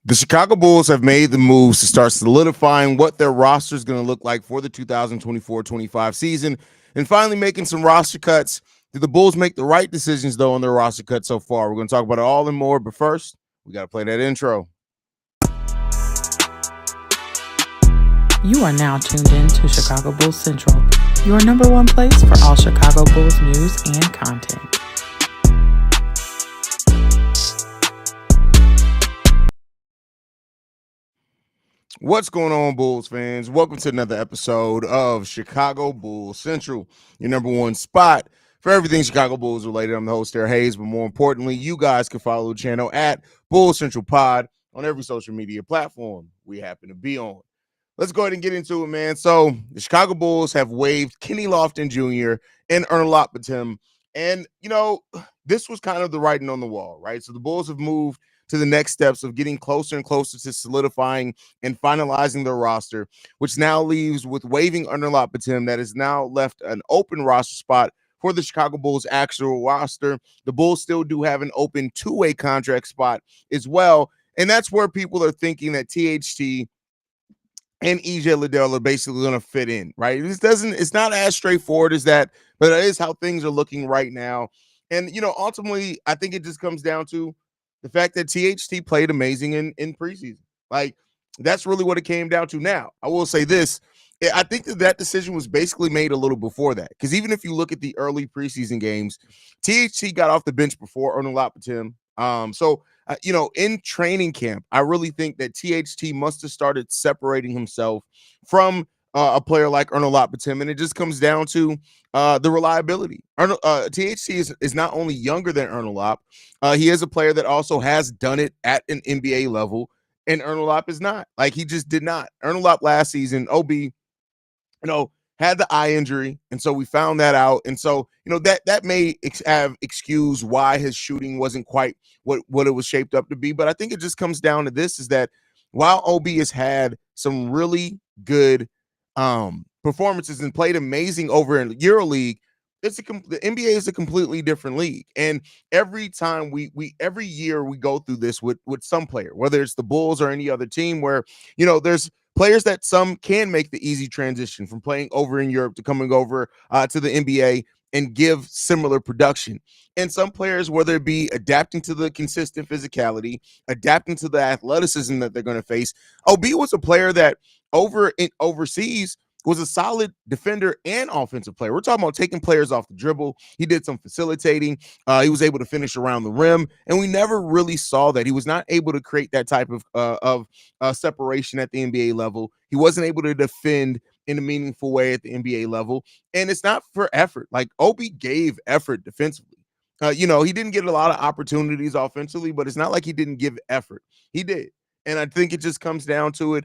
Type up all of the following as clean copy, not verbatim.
The Chicago Bulls have made the moves to start solidifying what their roster is going to look like for the 2024-25 season and finally making some roster cuts. Did the Bulls make the right decisions, though, on their roster cut so far? We're going to talk about it all and more, but first, we got to play that intro. You are now tuned in to Chicago Bulls Central, your number one place for all Chicago Bulls news and content. What's going on, Bulls fans? Welcome to another episode of Chicago Bulls Central, your number one spot for everything Chicago Bulls related. I'm the host there, Haize, but more importantly, you guys can follow the channel at Bulls Central Pod on every social media platform we happen to be on. Let's go ahead and get into it, man. So the Chicago Bulls have waived Kenny Lofton Jr. and Onuralp Bitim. And, this was kind of the writing on the wall, right? So the Bulls have moved to the next steps of getting closer and closer to solidifying and finalizing their roster, which now leaves with waiving Onuralp Bitim that has now left an open roster spot for the Chicago Bulls actual roster. The Bulls still do have an open two-way contract spot as well. And that's where people are thinking that THT and EJ Liddell are basically going to fit in, right? It's not as straightforward as that, but it is how things are looking right now. And, ultimately, I think it just comes down to the fact that THT played amazing in preseason. Like, that's really what it came down to. Now, I will say this. I think that decision was basically made a little before that, because even if you look at the early preseason games, THT got off the bench before Onuralp Bitim. In training camp, I really think that THT must have started separating himself from a player like Onuralp Bitim, and it just comes down to the reliability. THT is not only younger than Onuralp, he is a player that also has done it at an NBA level, and Onuralp is not. Like, he just did not. Onuralp last season, OB, had the eye injury, and so we found that out. And so, that may have excused why his shooting wasn't quite what it was shaped up to be. But I think it just comes down to this, is that while OB has had some really good performances and played amazing over in EuroLeague, the NBA is a completely different league. And every time every year we go through this with some player, whether it's the Bulls or any other team, where, there's players that some can make the easy transition from playing over in Europe to coming over to the NBA and give similar production. And some players, whether it be adapting to the consistent physicality, adapting to the athleticism that they're going to face. OB was a player that overseas was a solid defender and offensive player. We're talking about taking players off the dribble. He did some facilitating. He was able to finish around the rim, and we never really saw that. He was not able to create that type of separation at the NBA level. He wasn't able to defend in a meaningful way at the NBA level, and it's not for effort. Like, Obi gave effort defensively. He didn't get a lot of opportunities offensively, but it's not like he didn't give effort. He did. And I think it just comes down to it.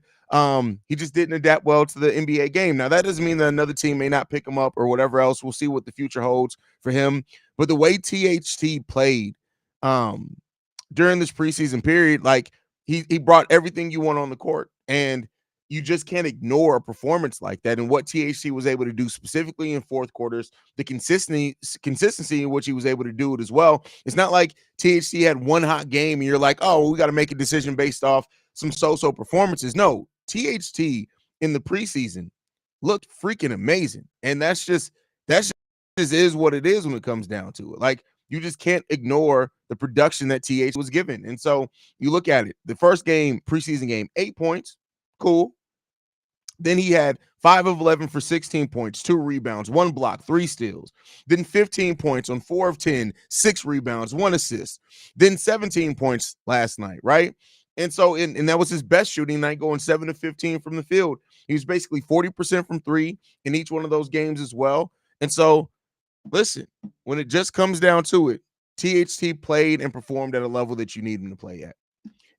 He just didn't adapt well to the NBA game. Now, that doesn't mean that another team may not pick him up or whatever else. We'll see what the future holds for him. But the way THT played during this preseason period, like, he brought everything you want on the court. And you just can't ignore a performance like that. And what THT was able to do specifically in fourth quarters, the consistency in which he was able to do it as well. It's not like THT had one hot game and you're like, oh, we got to make a decision based off some so-so performances. No, THT in the preseason looked freaking amazing. And that's just is what it is when it comes down to it. Like, you just can't ignore the production that THT was given. And so you look at it, the first game, preseason game, 8 points, cool. Then he had 5 of 11 for 16 points, 2 rebounds, 1 block, 3 steals. Then 15 points on 4 of 10, 6 rebounds, 1 assist. Then 17 points last night, right? And so, and that was his best shooting night, going 7 of 15 from the field. He was basically 40% from 3 in each one of those games as well. And so, listen, when it just comes down to it, THT played and performed at a level that you need him to play at.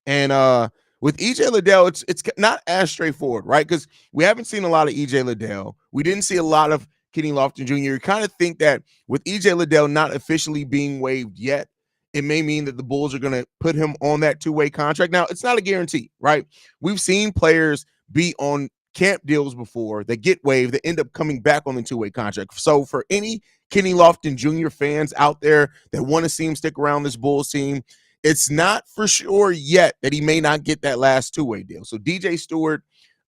And with EJ Liddell, it's not as straightforward, right? Because we haven't seen a lot of EJ Liddell. We didn't see a lot of Kenny Lofton Jr. You kind of think that with EJ Liddell not officially being waived yet, it may mean that the Bulls are going to put him on that two-way contract. Now, it's not a guarantee, right? We've seen players be on camp deals before that get waived that end up coming back on the two-way contract. So for any Kenny Lofton Jr. fans out there that want to see him stick around this Bulls team, It's not for sure yet that he may not get that last two-way deal. So DJ Stewart,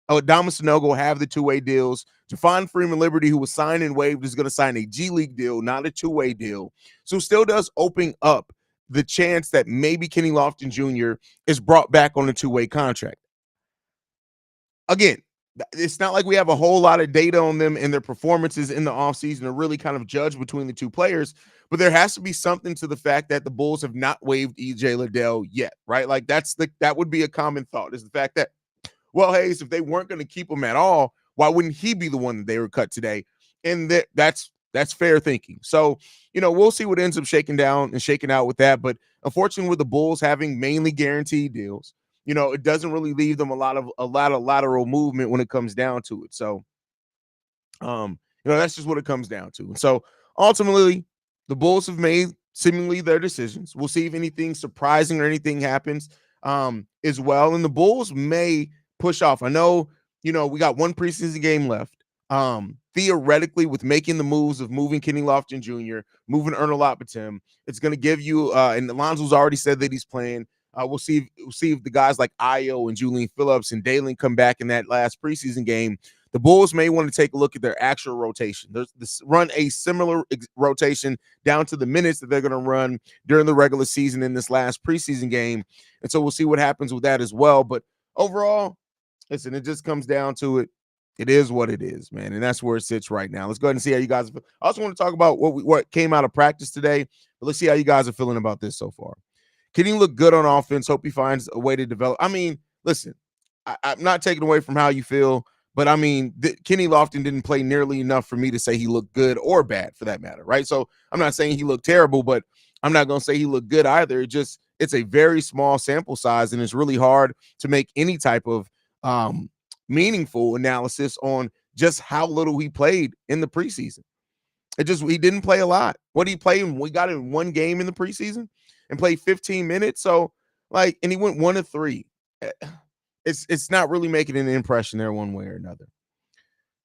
Adama Sanogo have the two-way deals. Javon Freeman Liberty, who was signed and waived, is going to sign a G League deal, not a two-way deal. So still does open up the chance that maybe Kenny Lofton Jr. is brought back on a two-way contract. Again, it's not like we have a whole lot of data on them and their performances in the offseason to really kind of judge between the two players, but there has to be something to the fact that the Bulls have not waived EJ Liddell yet, right? Like that would be a common thought, is the fact that, well, Haize, if they weren't going to keep him at all, why wouldn't he be the one that they were cut today? And that's fair thinking. So, we'll see what ends up shaking out with that. But unfortunately, with the Bulls having mainly guaranteed deals, it doesn't really leave them a lot of lateral movement when it comes down to it. So, that's just what it comes down to. And so ultimately, the Bulls have made seemingly their decisions. We'll see if anything surprising or anything happens as well. And the Bulls may push off. I know, we got one preseason game left. Theoretically, with making the moves of moving Kenny Lofton Jr., moving Onuralp Bitim, it's going to give you, and Alonzo's already said that he's playing. We'll see if the guys like Ayo and Julian Phillips and Dalen come back in that last preseason game. The Bulls may want to take a look at their actual rotation. Run a similar rotation down to the minutes that they're going to run during the regular season in this last preseason game. And so we'll see what happens with that as well. But overall, listen, it just comes down to it. It is what it is, man. And that's where it sits right now. Let's go ahead and see how you guys feel. I also want to talk about what came out of practice today, but let's see how you guys are feeling about this so far. Can he look good on offense? Hope he finds a way to develop. I mean, listen, I'm not taking away from how you feel, but I mean, Kenny Lofton didn't play nearly enough for me to say he looked good or bad for that matter, right? So I'm not saying he looked terrible, but I'm not going to say he looked good either. It's a very small sample size, and it's really hard to make any type of meaningful analysis on just how little he played in the preseason. He didn't play a lot. What did he play? We got in one game in the preseason and played 15 minutes. So, and he went 1 of 3. It's not really making an impression there one way or another.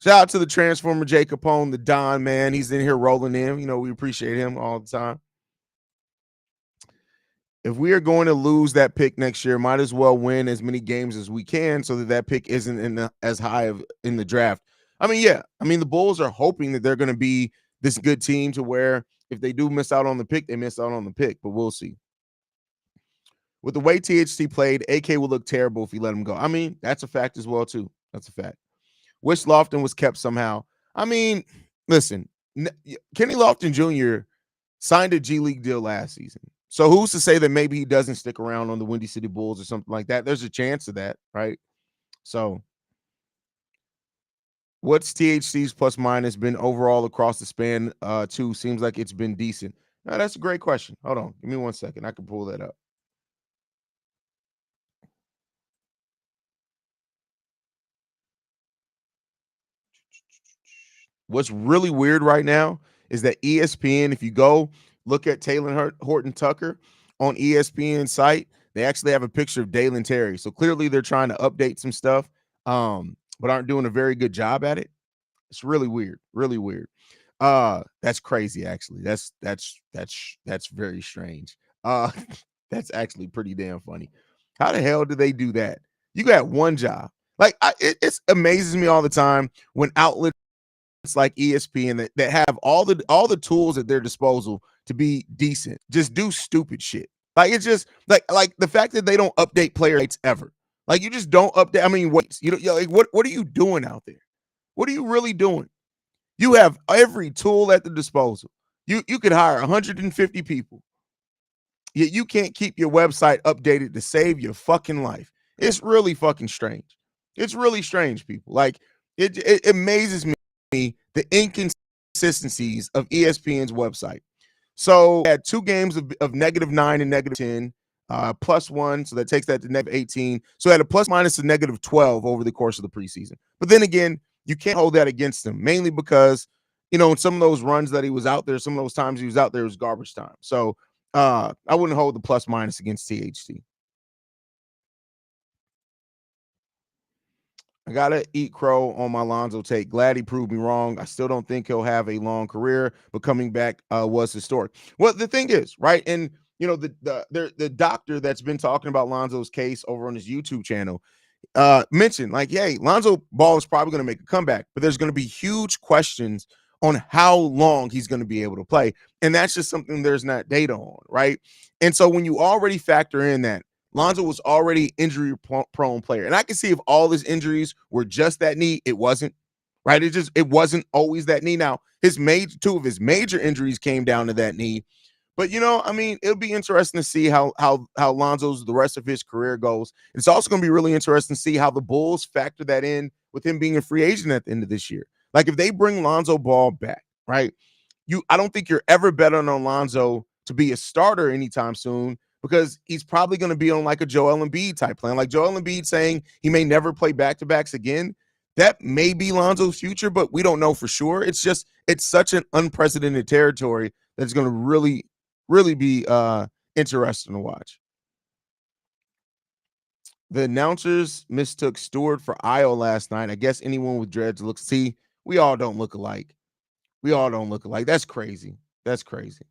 Shout out to the Transformer Jay Capone, the Don, man. He's in here rolling in. We appreciate him all the time. If we are going to lose that pick next year, might as well win as many games as we can so that pick isn't as high in the draft. I mean, yeah. I mean, the Bulls are hoping that they're going to be this good team to where if they do miss out on the pick, they miss out on the pick, but we'll see. With the way THT played, AK will look terrible if you let him go. I mean, that's a fact as well, too. That's a fact. Wish Lofton was kept somehow. I mean, listen, Kenny Lofton Jr. signed a G League deal last season. So who's to say that maybe he doesn't stick around on the Windy City Bulls or something like that? There's a chance of that, right? So what's THC's plus minus been overall across the span too? Seems like it's been decent. Now, that's a great question. Hold on. Give me 1 second. I can pull that up. What's really weird right now is that ESPN, if you go look at Taylor Horton Tucker on ESPN site, they actually have a picture of Dalen Terry. So clearly they're trying to update some stuff, but aren't doing a very good job at it. It's really weird, really weird. That's crazy, actually. That's very strange. That's actually pretty damn funny. How the hell do they do that? You got one job. Like it amazes me all the time when outlets like ESPN that have all the tools at their disposal to be decent just do stupid shit. Like it's just like the fact that they don't update player rates ever. Like you just don't update. I mean, wait, like what are you doing out there? What are you really doing? You have every tool at the disposal. You could hire 150 people. Yet you can't keep your website updated to save your fucking life. It's really fucking strange. It's really strange, people. Like it amazes me the inconsistencies of ESPN's website. So had 2 games of -9 and -10, +1, so that takes that to -18. So had a plus minus of -12 over the course of the preseason. But then again, you can't hold that against him, mainly because in some of those runs that he was out there, some of those times he was out there, it was garbage time. So I wouldn't hold the plus minus against THT. I gotta eat crow on my Lonzo take. Glad he proved me wrong. I still don't think he'll have a long career, but coming back was historic. Well, the thing is, right? And The doctor that's been talking about Lonzo's case over on his YouTube channel mentioned, like, hey, Lonzo Ball is probably going to make a comeback, but there's going to be huge questions on how long he's going to be able to play. And that's just something there's not data on, right? And so when you already factor in that Lonzo was already injury prone player, and I can see if all his injuries were just that knee, it wasn't, right? It wasn't always that knee. Now, two of his major injuries came down to that knee. But I mean, it'll be interesting to see how Lonzo's the rest of his career goes. It's also going to be really interesting to see how the Bulls factor that in with him being a free agent at the end of this year. Like if they bring Lonzo Ball back, right? I don't think you're ever betting on Lonzo to be a starter anytime soon because he's probably going to be on like a Joel Embiid type plan. Like Joel Embiid saying he may never play back-to-backs again. That may be Lonzo's future, but we don't know for sure. It's such an unprecedented territory that's going to really be interesting to watch. The announcers mistook Stewart for Io last night. I guess anyone with dreads looks. See, we all don't look alike. We all don't look alike. That's crazy. That's crazy.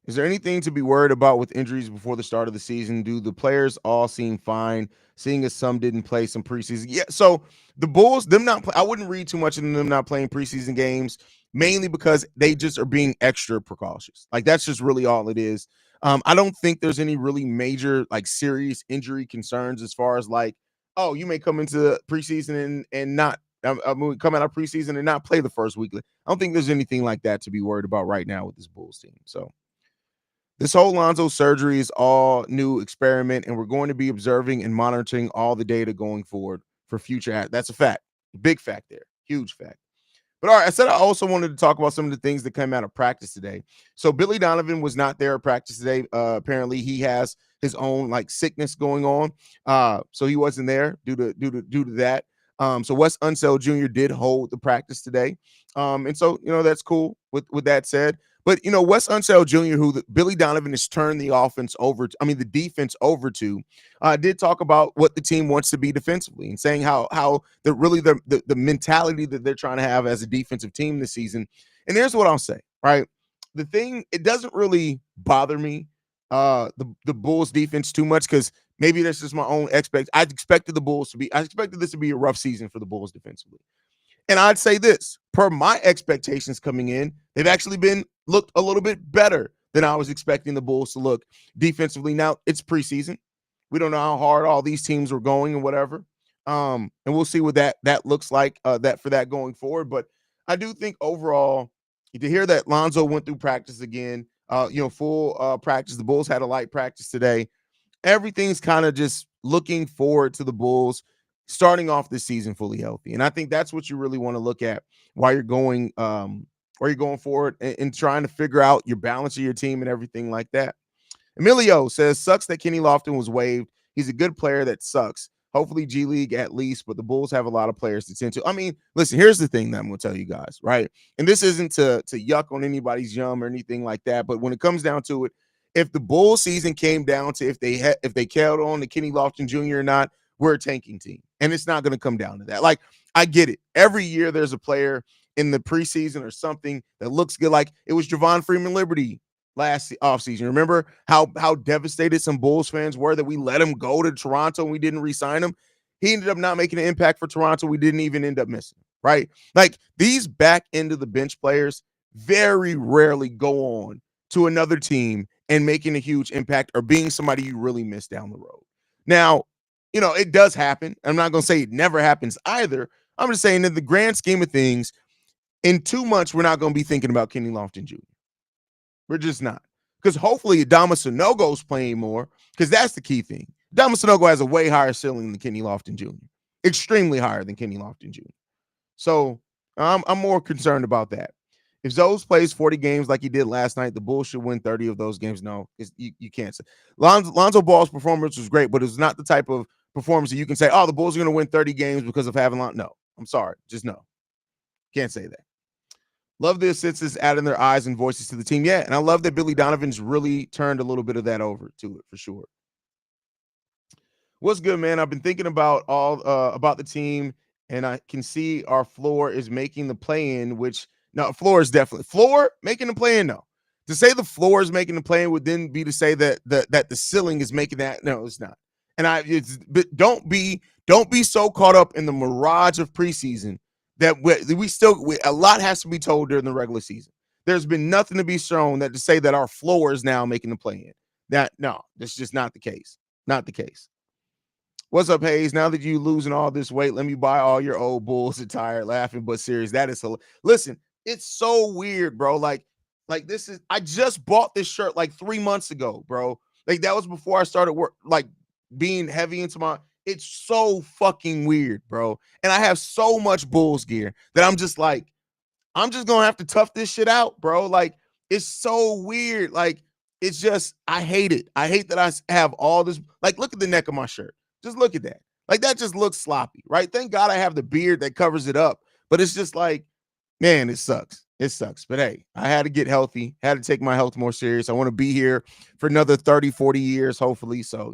Is there anything to be worried about with injuries before the start of the season? Do the players all seem fine, seeing as some didn't play some preseason? Yeah, so the Bulls, them not I wouldn't read too much into them not playing preseason games, mainly because they just are being extra precautious. Like that's just really all it is. I don't think there's any really major, like serious injury concerns as far as like, oh, you may come into preseason and not come out of preseason and not play the first week. I don't think there's anything like that to be worried about right now with this Bulls team. So this whole Lonzo surgery is all new experiment, and we're going to be observing and monitoring all the data going forward for future. That's a fact. Big fact there. Huge fact. But all right, I said I also wanted to talk about some of the things that came out of practice today. So Billy Donovan was not there at practice today. Apparently, he has his own like sickness going on, so he wasn't there due to that. So Wes Unseld Jr. did hold the practice today, and so that's cool. With that said, but Wes Unseld Jr., who Billy Donovan has turned the offense over, the defense over to, did talk about what the team wants to be defensively and saying how the mentality that they're trying to have as a defensive team this season. And here's what I'll say, right? The thing, it doesn't really bother me, the Bulls defense too much because maybe that's just my own I expected this to be a rough season for the Bulls defensively. And I'd say this, per my expectations coming in, they've actually looked a little bit better than I was expecting the Bulls to look defensively. Now, it's preseason. We don't know how hard all these teams were going and whatever. And we'll see what that looks like that going forward. But I do think overall, to hear that Lonzo went through practice again, full practice. The Bulls had a light practice today. Everything's kind of just looking forward to the Bulls starting off this season fully healthy. And I think that's what you really want to look at while you're going forward and trying to figure out your balance of your team and everything like that. Emilio says, sucks that Kenny Lofton was waived. He's a good player that sucks. Hopefully G League at least, but the Bulls have a lot of players to tend to. I mean, listen, here's the thing that I'm going to tell you guys, right? And this isn't to yuck on anybody's yum or anything like that, but when it comes down to it, if the Bulls season came down to if they held on to Kenny Lofton Jr. or not, we're a tanking team. And it's not going to come down to that. Like, I get it. Every year there's a player in the preseason or something that looks good. Like it was Javon Freeman Liberty last offseason. Remember how devastated some Bulls fans were that we let him go to Toronto and we didn't re-sign him? He ended up not making an impact for Toronto. We didn't even end up missing, right? Like these back end of the bench players very rarely go on to another team and making a huge impact or being somebody you really miss down the road. Now, it does happen. I'm not going to say it never happens either. I'm just saying in the grand scheme of things, in 2 months, we're not going to be thinking about Kenny Lofton Jr. We're just not. Because hopefully Adama Sanogo's playing more, because that's the key thing. Adama Sanogo has a way higher ceiling than Kenny Lofton Jr. Extremely higher than Kenny Lofton Jr. So I'm more concerned about that. If Zoes plays 40 games like he did last night, the Bulls should win 30 of those games. No, you can't say. Lonzo Ball's performance was great, but it's not the type of performance that you can say, oh, the Bulls are going to win 30 games because of having Lonzo. No, I'm sorry. Just no. Can't say that. Love the assistants adding their eyes and voices to the team. Yeah, and I love that Billy Donovan's really turned a little bit of that over to it for sure. What's good, man? I've been thinking about about the team, and I can see our floor is making the play-in, which No, floor is definitely floor making the play in. No, to say the floor is making the play in would then be to say that the ceiling is making that. No, it's not. And but don't be so caught up in the mirage of preseason that a lot has to be told during the regular season. There's been nothing to be shown that to say that our floor is now making the play in. That no, that's just not the case. Not the case. What's up, Haize? Now that you losing all this weight, let me buy all your old Bulls attire. Laughing but serious. That is listen. It's so weird, bro. Like this is. I just bought this shirt like 3 months ago, bro. Like that was before I started work. Like being heavy into my. It's so fucking weird, bro. And I have so much Bulls gear that I'm just like, I'm just gonna have to tough this shit out, bro. Like it's so weird. Like it's just. I hate it. I hate that I have all this. Like look at the neck of my shirt. Just look at that. Like that just looks sloppy, right? Thank God I have the beard that covers it up. But it's just like, man, it sucks. It sucks. But hey, I had to get healthy, had to take my health more serious. I want to be here for another 30, 40 years, hopefully. So,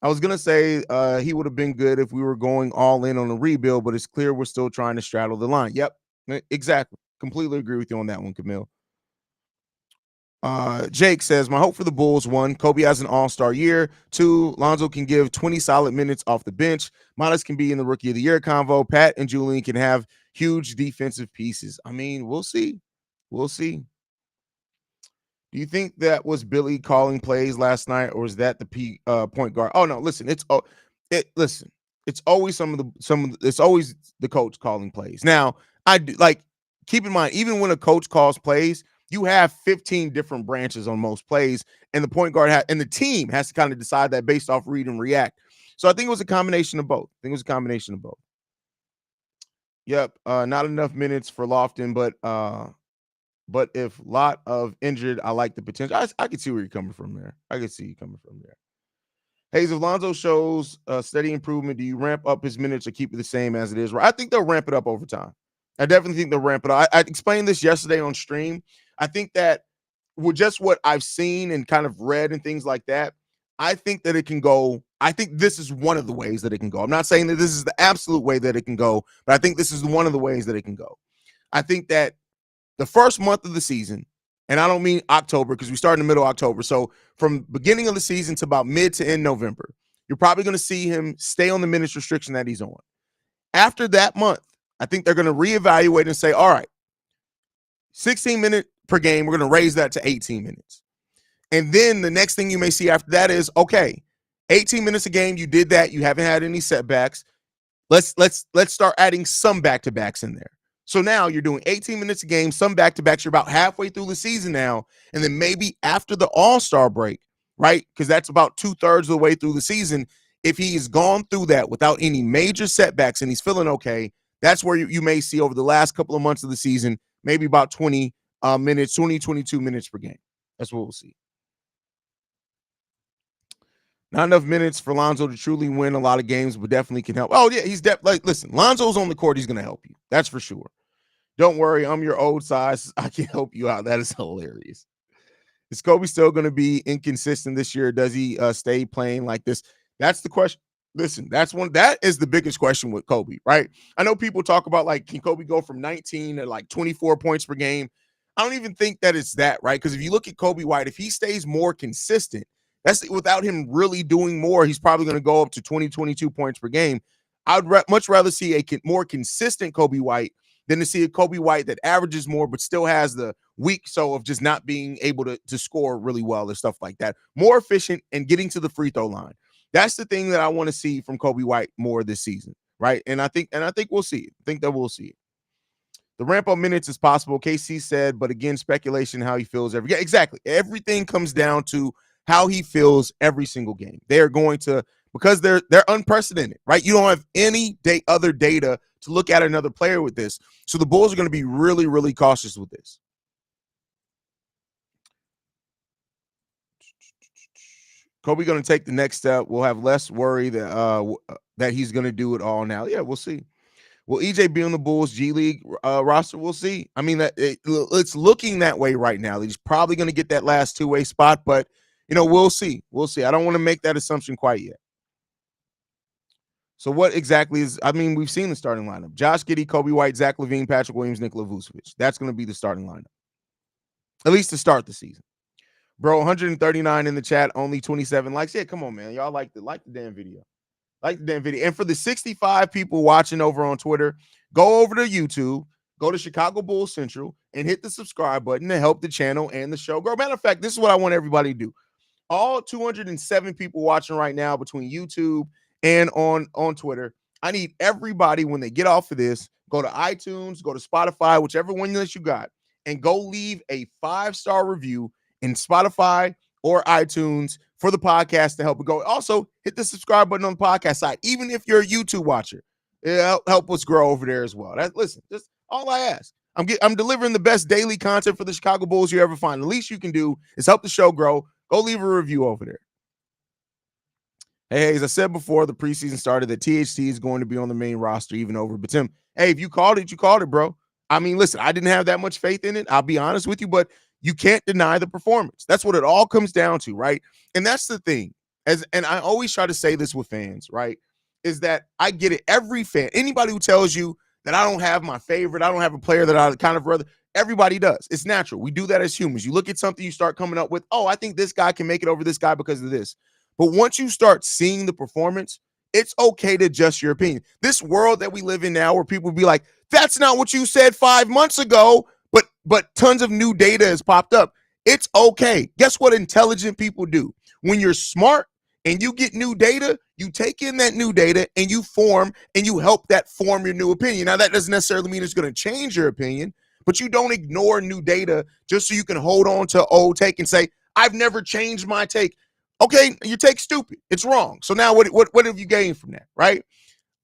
I was going to say he would have been good if we were going all in on a rebuild, but it's clear we're still trying to straddle the line. Yep, exactly. Completely agree with you on that one, Camille. Jake says, my hope for the Bulls: 1, Kobe has an all-star year. 2, Lonzo can give 20 solid minutes off the bench. Modest can be in the rookie of the year convo. Pat and Julian can have huge defensive pieces. I mean, we'll see. We'll see. Do you think that was Billy calling plays last night, or is that the point guard? Oh no, listen, it's always it's always the coach calling plays. Now, I do like keep in mind, even when a coach calls plays, you have 15 different branches on most plays, and the point guard and the team has to kind of decide that based off read and react. So I think it was a combination of both. Yep, not enough minutes for Lofton, but if lot of injured, I like the potential. I can see where you're coming from there. I can see you coming from there. Haize, if Lonzo shows steady improvement, do you ramp up his minutes or keep it the same as it is? I think they'll ramp it up over time. I definitely think they'll ramp it up. I explained this yesterday on stream. I think that with just what I've seen and kind of read and things like that, I think that it can go. I think this is one of the ways that it can go. I'm not saying that this is the absolute way that it can go, but I think this is one of the ways that it can go. I think that the first month of the season, and I don't mean October because we start in the middle of October. So from beginning of the season to about mid to end November, you're probably going to see him stay on the minutes restriction that he's on. After that month, I think they're going to reevaluate and say, all right, 16 minutes per game, we're going to raise that to 18 minutes. And then the next thing you may see after that is, okay, 18 minutes a game, you did that. You haven't had any setbacks. Let's start adding some back-to-backs in there. So now you're doing 18 minutes a game, some back-to-backs. You're about halfway through the season now. And then maybe after the All-Star break, right? Because that's about 2/3 of the way through the season. If he has gone through that without any major setbacks and he's feeling okay, that's where you may see over the last couple of months of the season, maybe about 20 minutes, 22 minutes per game. That's what we'll see. Not enough minutes for Lonzo to truly win a lot of games, but definitely can help. Oh, yeah, he's definitely, listen, Lonzo's on the court. He's going to help you. That's for sure. Don't worry. I'm your old size. I can help you out. That is hilarious. Is Kobe still going to be inconsistent this year? Does he stay playing like this? That's the question. Listen, that is the biggest question with Kobe, right? I know people talk about, like, can Kobe go from 19 to like 24 points per game? I don't even think that it's that, right? Because if you look at Kobe White, if he stays more consistent, that's without him really doing more, he's probably going to go up to 20, 22 points per game. I'd much rather see a more consistent Kobe White than to see a Kobe White that averages more but still has the weak of just not being able to score really well or stuff like that. More efficient and getting to the free throw line. That's the thing that I want to see from Kobe White more this season, right? And I think we'll see it. I think that we'll see it. The ramp up minutes is possible, KC said, but again, speculation how he feels yeah, exactly. Everything comes down to how he feels every single game. They're going to, because they're unprecedented, right? You don't have any other data to look at another player with this. So the Bulls are going to be really, really cautious with this. Kobe going to take the next step. We'll have less worry that he's going to do it all now. Yeah, we'll see. Will EJ be on the Bulls G League roster? We'll see. I mean, it's looking that way right now. He's probably going to get that last two-way spot, but we'll see. We'll see. I don't want to make that assumption quite yet. So what exactly is? I mean, we've seen the starting lineup: Josh Giddey, Kobe White, Zach LaVine, Patrick Williams, Nikola Vucevic. That's going to be the starting lineup, at least to start the season. Bro, 139 in the chat, only 27 likes. Yeah, come on, man. Y'all like the damn video. Like the damn video. And for the 65 people watching over on Twitter, go over to YouTube, go to Chicago Bulls Central, and hit the subscribe button to help the channel and the show grow. Matter of fact, this is what I want everybody to do. All 207 people watching right now between YouTube and on Twitter, I need everybody, when they get off of this, go to iTunes, go to Spotify, whichever one that you got, and go leave a 5-star review in Spotify or iTunes for the podcast to help it go. Also, hit the subscribe button on the podcast side, even if you're a YouTube watcher. It'll help us grow over there as well. Listen, just all I ask. I'm delivering the best daily content for the Chicago Bulls you ever find. The least you can do is help the show grow. Go leave a review over there. Hey, as I said before the preseason started, that THT is going to be on the main roster even over Bitim. Hey, if you called it, you called it, bro. I mean, listen, I didn't have that much faith in it. I'll be honest with you, but you can't deny the performance. That's what it all comes down to, right? And that's the thing. And I always try to say this with fans, right? Is that I get it. Every fan, anybody who tells you that I don't have my favorite, I don't have a player that I kind of rather, everybody does. It's natural. We do that as humans. You look at something, you start coming up with, oh, I think this guy can make it over this guy because of this. But once you start seeing the performance, it's okay to adjust your opinion. This world that we live in now where people be like, that's not what you said 5 months ago, but tons of new data has popped up. It's okay. Guess what intelligent people do? When you're smart and you get new data, you take in that new data and you form and you help that form your new opinion. Now, that doesn't necessarily mean it's going to change your opinion, but you don't ignore new data just so you can hold on to old take and say, I've never changed my take. Okay, your take's stupid. It's wrong. So now what have you gained from that, right?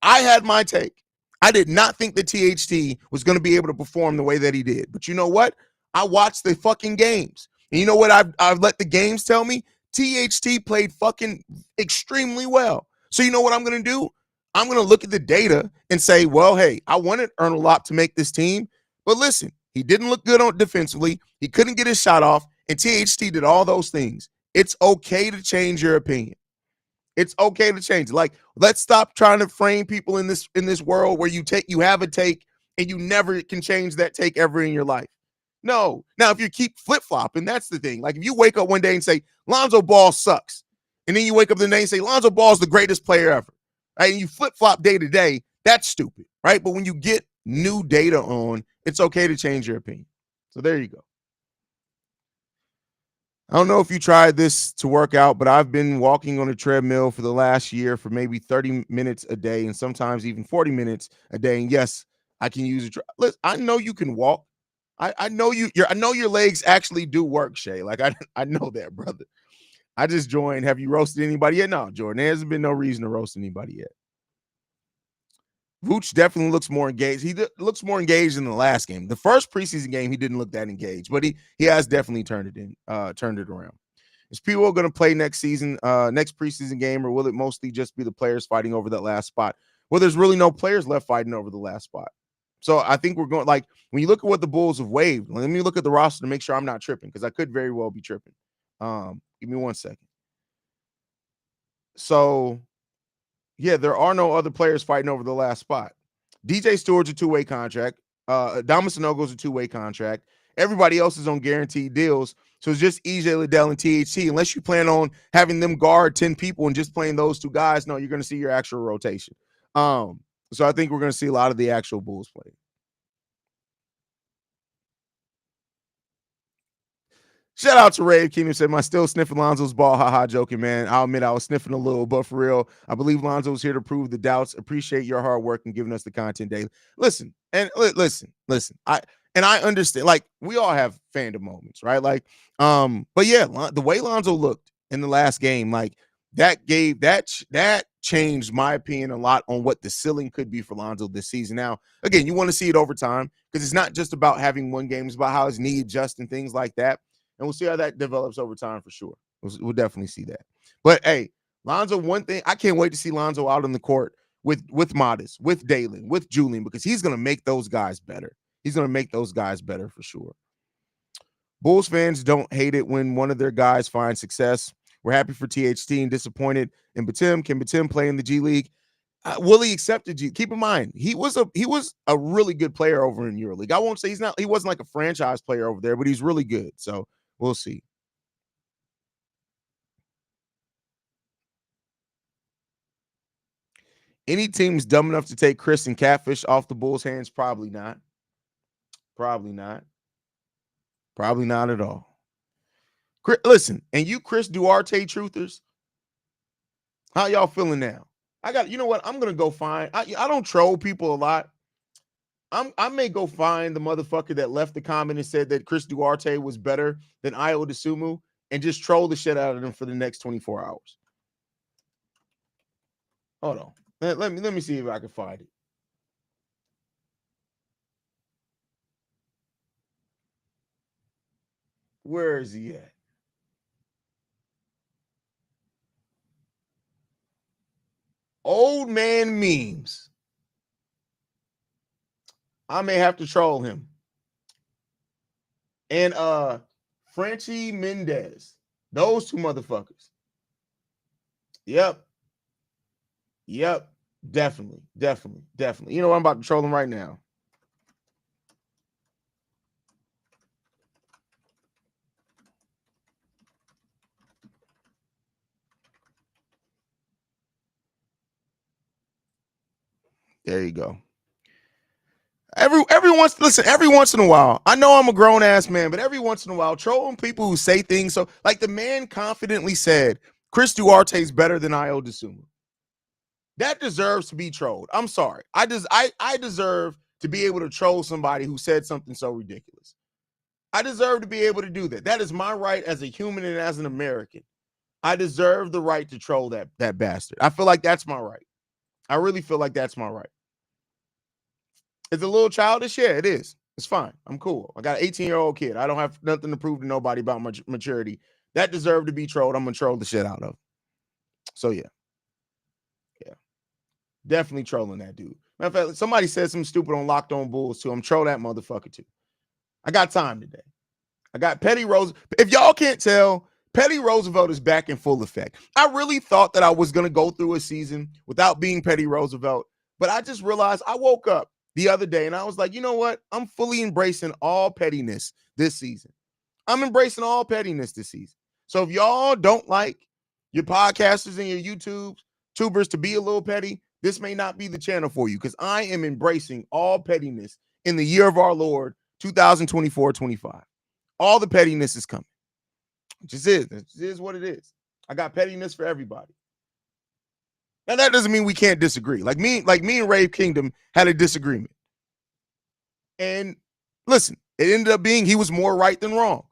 I had my take. I did not think that THT was going to be able to perform the way that he did. But you know what? I watched the fucking games. And you know what I've let the games tell me? THT played fucking extremely well. So you know what I'm going to do? I'm going to look at the data and say, well, hey, I wanted Onuralp to make this team. But listen, he didn't look good on defensively. He couldn't get his shot off. And THT did all those things. It's okay to change your opinion. It's okay to change. Like, let's stop trying to frame people in this world where you have a take and you never can change that take ever in your life. No. Now, if you keep flip-flopping, that's the thing. Like, if you wake up one day and say, Lonzo Ball sucks, and then you wake up the day and say, Lonzo Ball is the greatest player ever, right? And you flip-flop day to day, that's stupid, right? But when you get new data on, it's okay to change your opinion. So there you go. I don't know if you tried this to work out, but I've been walking on a treadmill for the last year for maybe 30 minutes a day and sometimes even 40 minutes a day. And yes, I can use it. Listen, I know you can walk. I know I know your legs actually do work, Shay. Like I know that, brother. I just joined. Have you roasted anybody yet? No, Jordan. There hasn't been no reason to roast anybody yet. Vooch definitely looks more engaged. He looks more engaged in the last game. The first preseason game, he didn't look that engaged, but he has definitely turned it around. Is P.O. going to play next season, next preseason game, or will it mostly just be the players fighting over that last spot? Well, there's really no players left fighting over the last spot. So I think we're going, like, when you look at what the Bulls have waived, let me look at the roster to make sure I'm not tripping, because I could very well be tripping. Give me 1 second. So yeah, there are no other players fighting over the last spot. DJ Stewart's a two-way contract. Adama Sanogo's a two-way contract. Everybody else is on guaranteed deals. So it's just EJ Liddell and THT. Unless you plan on having them guard 10 people and just playing those two guys, no, you're going to see your actual rotation. So I think we're going to see a lot of the actual Bulls play. Shout out to Rave Keenan, said, "My still sniffing Lonzo's ball. Haha, joking, man. I'll admit I was sniffing a little, but for real, I believe Lonzo's here to prove the doubts. Appreciate your hard work and giving us the content daily." Listen. I understand. Like, we all have fandom moments, right? Like, but yeah, the way Lonzo looked in the last game, like that changed my opinion a lot on what the ceiling could be for Lonzo this season. Now, again, you want to see it over time because it's not just about having one game; it's about how his knee adjusts and things like that. And we'll see how that develops over time for sure. We'll definitely see that. But hey, Lonzo, one thing, I can't wait to see Lonzo out on the court with Modest, with Dalen, with Julian, because he's going to make those guys better. He's going to make those guys better for sure. Bulls fans don't hate it when one of their guys finds success. We're happy for THT and disappointed in Bitim. Can Bitim play in the G League? Willie accepted you. Keep in mind, he was a really good player over in EuroLeague. I won't say he wasn't like a franchise player over there, but he's really good. So we'll see. Any team's dumb enough to take Chris and Catfish off the Bulls' hands? Probably not. Probably not. Probably not at all. Listen, and you Chris Duarte truthers, how y'all feeling now? You know what? I'm gonna go find. I don't troll people a lot. I may go find the motherfucker that left the comment and said that Chris Duarte was better than Ayo Dosunmu and just troll the shit out of them for the next 24 hours. Hold on. Let me see if I can find it. Where is he at? Old man memes. I may have to troll him. And Frenchie Mendez. Those two motherfuckers. Yep. Definitely. You know what? I'm about to troll him right now. There you go. Every once in a while, I know I'm a grown ass man, but every once in a while, trolling people who say things. So, like the man confidently said, Chris Duarte is better than Ayo Dosunmu. That deserves to be trolled. I'm sorry. I deserve to be able to troll somebody who said something so ridiculous. I deserve to be able to do that. That is my right as a human and as an American. I deserve the right to troll that bastard. I feel like that's my right. I really feel like that's my right. It's a little childish. Yeah, it is. It's fine. I'm cool. I got an 18-year-old kid. I don't have nothing to prove to nobody about my maturity. That deserved to be trolled. I'm going to troll the shit out of. So, yeah. Definitely trolling that dude. Matter of fact, somebody said something stupid on Locked On Bulls, too. I'm trolling that motherfucker, too. I got time today. I got Petty Rose. If y'all can't tell, Petty Roosevelt is back in full effect. I really thought that I was going to go through a season without being Petty Roosevelt, but I just realized I woke up the other day and I was like, you know what? I'm fully embracing all pettiness this season. I'm embracing all pettiness this season. So if y'all don't like your podcasters and your YouTubers to be a little petty, this may not be the channel for you because I am embracing all pettiness in the year of our Lord, 2024-25. All the pettiness is coming. It just is. It is what it is. I got pettiness for everybody. Now, that doesn't mean we can't disagree. Like me and Rave Kingdom had a disagreement. And listen, it ended up being he was more right than wrong.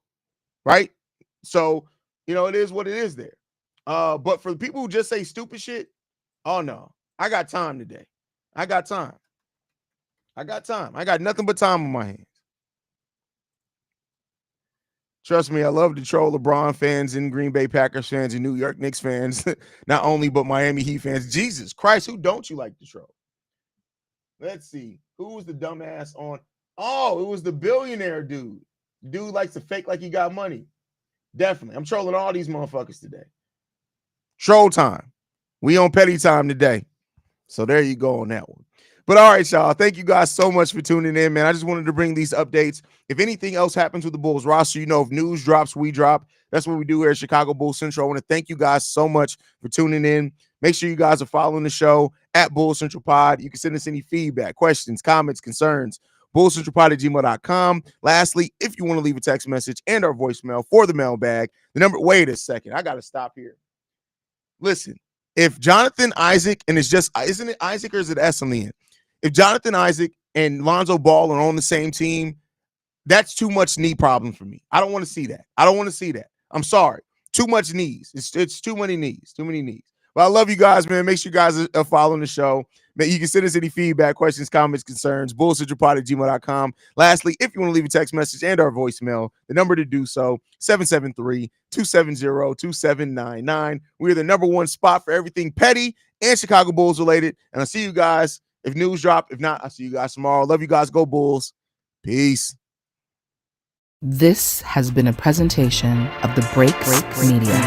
Right? So, it is what it is there. But for the people who just say stupid shit, oh no. I got time today. I got time. I got nothing but time on my hands. Trust me, I love to troll LeBron fans and Green Bay Packers fans and New York Knicks fans, not only but Miami Heat fans. Jesus Christ, who don't you like to troll? Let's see. Who was the dumbass on? Oh, it was the billionaire dude. Dude likes to fake like he got money. Definitely. I'm trolling all these motherfuckers today. Troll time. We on petty time today. So there you go on that one. But all right, y'all. Thank you guys so much for tuning in, man. I just wanted to bring these updates. If anything else happens with the Bulls roster, if news drops, we drop. That's what we do here at Chicago Bulls Central. I want to thank you guys so much for tuning in. Make sure you guys are following the show at Bulls Central Pod. You can send us any feedback, questions, comments, concerns, bullcentralpod@gmail.com. Lastly, if you want to leave a text message and our voicemail for the mailbag, the number, wait a second. I got to stop here. Listen. If Jonathan Isaac, and isn't it Isaac or is it S on the end? If Jonathan Isaac and Lonzo Ball are on the same team, that's too much knee problem for me. I don't want to see that. I'm sorry. Too much knees. It's too many knees. But I love you guys, man. Make sure you guys are following the show. You can send us any feedback, questions, comments, concerns, bullcentralpod@gmail.com. Lastly, if you want to leave a text message and our voicemail, the number to do so, 773-270-2799. We're the number one spot for everything petty and Chicago Bulls related. And I'll see you guys if news drop. If not, I'll see you guys tomorrow. Love you guys. Go Bulls. Peace. This has been a presentation of the Break Media.